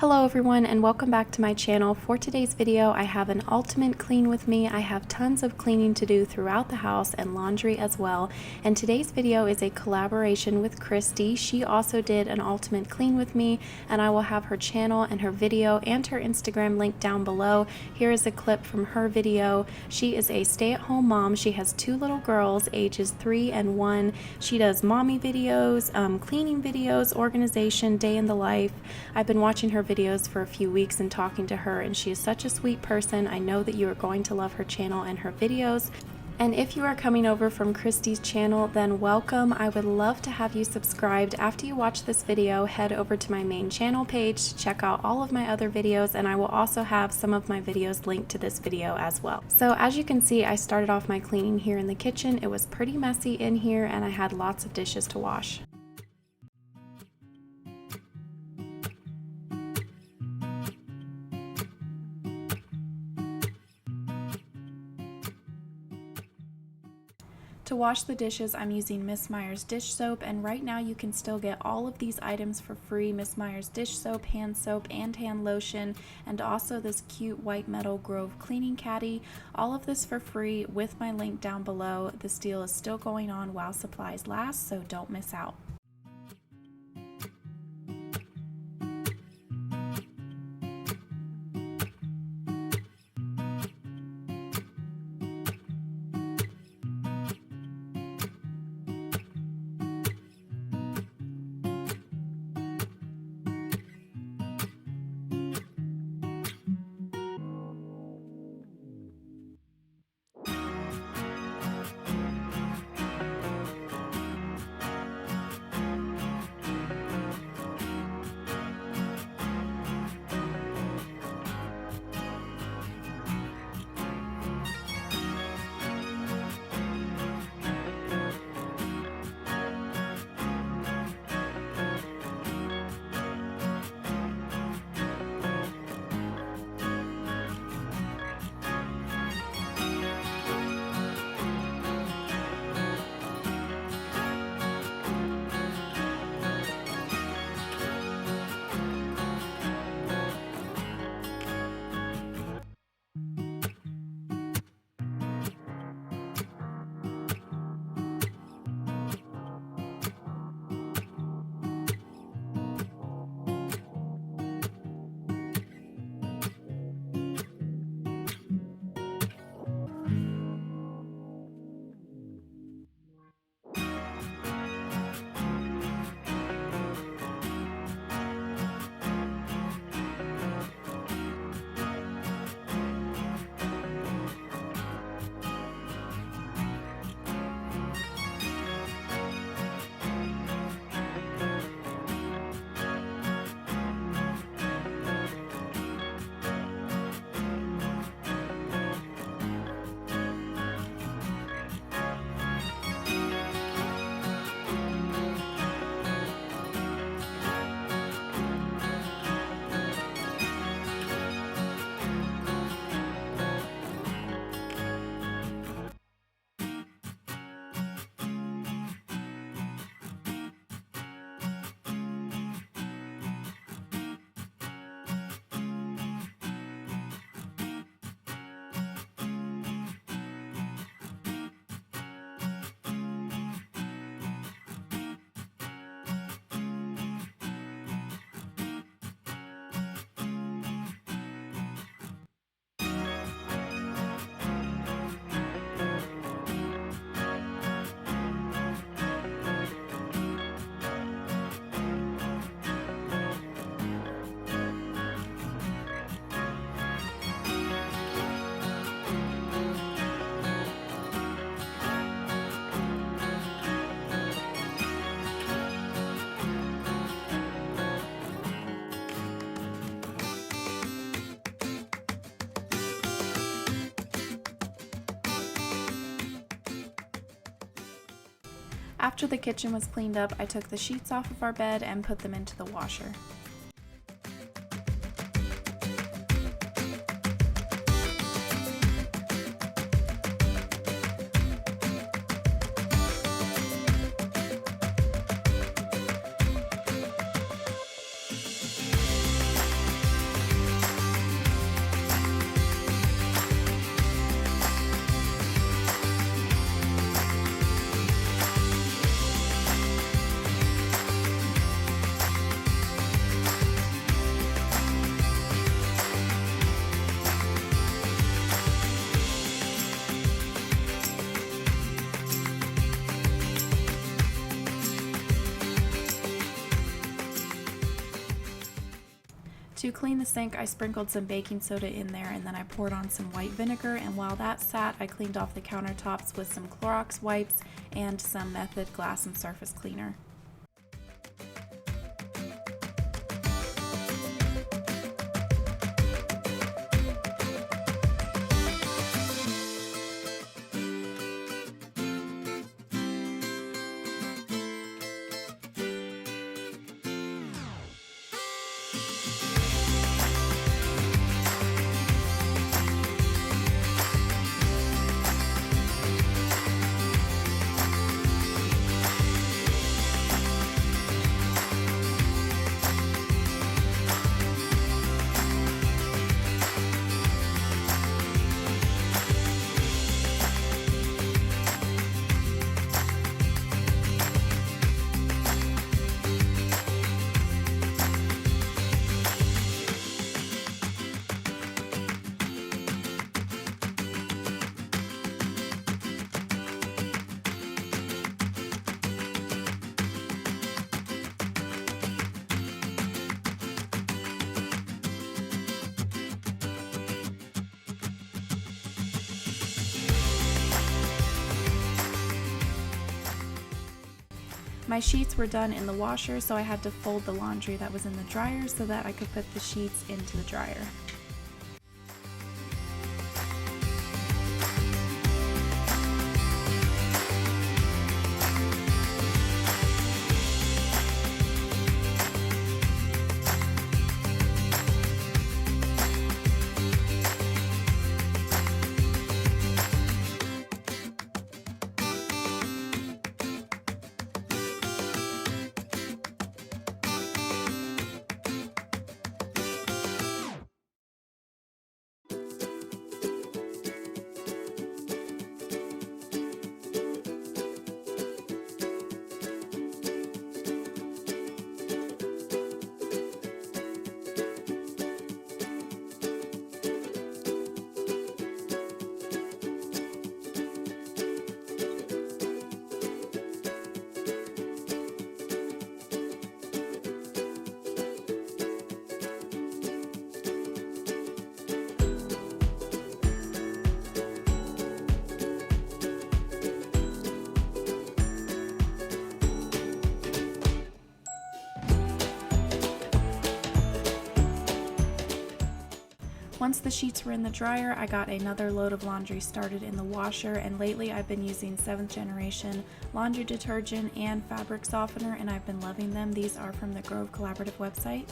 Hello everyone and welcome back to my channel. For today's video I have an ultimate clean with me. I have tons of cleaning to do throughout the house and laundry as well, and today's video is a collaboration with Kristy. She also did an ultimate clean with me, and I will have her channel and her video and her Instagram linked down below. Here is a clip from her video. She is a stay-at-home mom. She has two little girls ages 3 and 1. She does mommy videos, cleaning videos, organization, day in the life. I've been watching her videos for a few weeks and talking to her, and she is such a sweet person. I know that you are going to love her channel and her videos. And if you are coming over from Kristy's channel, then welcome. I would love to have you subscribed. After you watch this video, head over to my main channel page to check out all of my other videos, and I will also have some of my videos linked to this video as well. So as you can see, I started off my cleaning here in the kitchen. It was pretty messy in here and I had lots of dishes to wash. To wash the dishes, I'm using Miss Meyer's dish soap, and right now you can still get all of these items for free: Miss Meyer's dish soap, hand soap, and hand lotion, and also this cute white metal Grove cleaning caddy. All of this for free with my link down below. This deal is still going on while supplies last, so don't miss out. After the kitchen was cleaned up, I took the sheets off of our bed and put them into the washer. To clean the sink, I sprinkled some baking soda in there and then I poured on some white vinegar, and while that sat, I cleaned off the countertops with some Clorox wipes and some Method glass and surface cleaner. My sheets were done in the washer, so I had to fold the laundry that was in the dryer so that I could put the sheets into the dryer. Once the sheets were in the dryer, I got another load of laundry started in the washer, and lately I've been using 7th generation laundry detergent and fabric softener, and I've been loving them. These are from the Grove Collaborative website.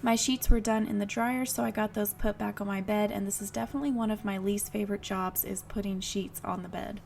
My sheets were done in the dryer, so I got those put back on my bed, and this is definitely one of my least favorite jobs, is putting sheets on the bed.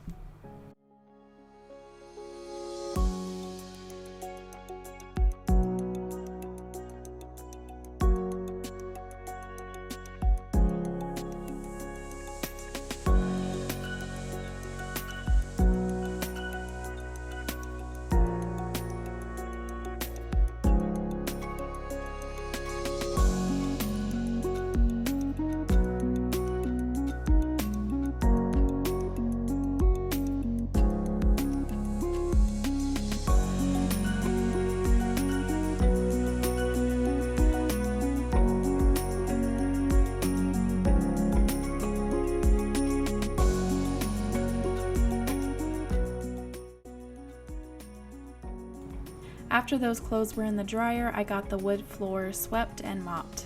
After those clothes were in the dryer, I got the wood floor swept and mopped.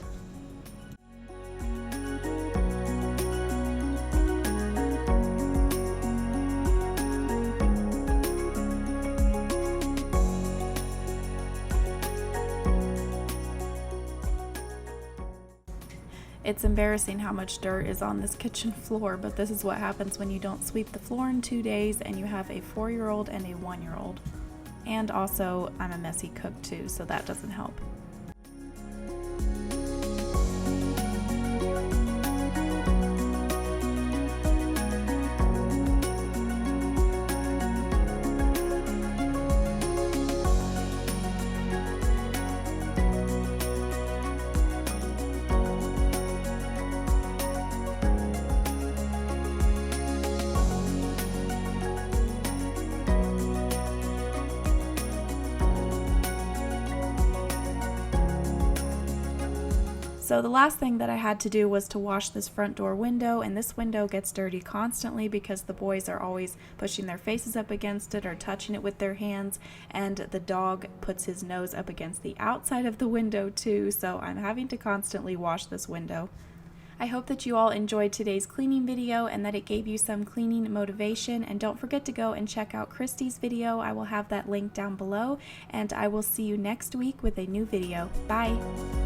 It's embarrassing how much dirt is on this kitchen floor, but this is what happens when you don't sweep the floor in 2 days and you have a 4-year-old and a 1-year-old. And also, I'm a messy cook too, so that doesn't help. So the last thing that I had to do was to wash this front door window, and this window gets dirty constantly because the boys are always pushing their faces up against it or touching it with their hands, and the dog puts his nose up against the outside of the window too, so I'm having to constantly wash this window. I hope that you all enjoyed today's cleaning video and that it gave you some cleaning motivation, and don't forget to go and check out Kristy's video. I will have that link down below, and I will see you next week with a new video. Bye!